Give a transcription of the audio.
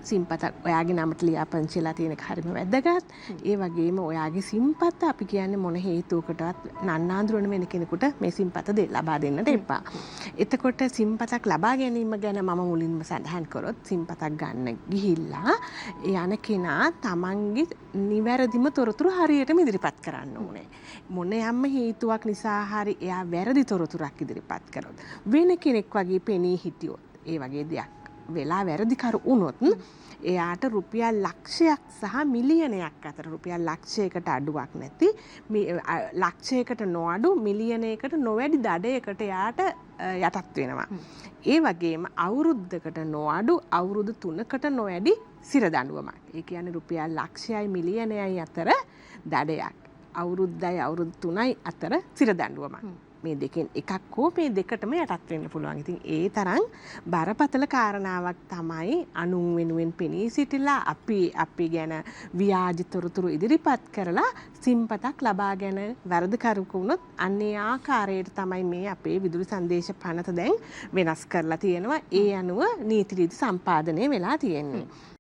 සිම්පතක් ඔයාගේ නමට ලියාපදිංචිලා තියෙන එක හරිම වැදගත්. ඒ වගේම ඔයාගේ සිම්පත අපි කියන්නේ මොන හේතුවකටවත් නන්නාඳුරන වෙන කෙනෙකුට මේ සිම්පත ලබා දෙන්නට එපා. එතකොට සිම්පතක් ලබා ගැනීම ගැන මම මුලින්ම සඳහන් කරොත් සිම්පතක් ගන්න ගිහිල්ලා යන කෙනා තමන්ගේ නිවැරදිම තොරතුරු හරියටම ඉදිරිපත් කරන්න ඕනේ. මොන යම්ම හේතුවක් නිසා හරි එයා වැරදි තොරතුරක් ඉදිරිපත් කරොත් වෙන කෙනෙක් වගේ පෙනී හිටියොත් ඒ වගේ දෙයක් වෙලා වැරදිකරු වුණොත් එයාට රුපියල් ලක්ෂයක් සහ මිලියනයක් අතර රුපියල් ලක්ෂයකට අඩුවක් නැති ලක්ෂයකට නොඅඩු මිලියනයකට නොවැඩි දඩයකට එයාට යටත් වෙනවා. ඒ වගේම අවුරුද්දකට නොඅඩු අවුරුදු 3කට නොවැඩි සිරදඬුවමක්. ඒ කියන්නේ රුපියල් ලක්ෂයයි මිලියනයයි අතර දඩයක්. අවුරුද්දයි අවුරුදු 3යි අතර සිරදඬුවමක්. මේ දෙකෙන් එකක් හෝ මේ දෙකටම යටත් වෙන්න පුළුවන්. ඉතින් ඒ තරම් බරපතල කාරණාවක් තමයි අනුන් වෙනුවෙන් පෙනී සිටිලා අපි ගැන ව්‍යාජ තොරතුරු ඉදිරිපත් කරලා සිම්පතක් ලබාගෙන වරදකරුවෙකු වුණොත් අන්නේ ආකාරයට තමයි මේ අපේ විදුලි සංදේශ පනත දැන් වෙනස් කරලා තියෙනවා. ඒ අනුව නීති රීති සම්පාදනය වෙලා තියෙන්නේ.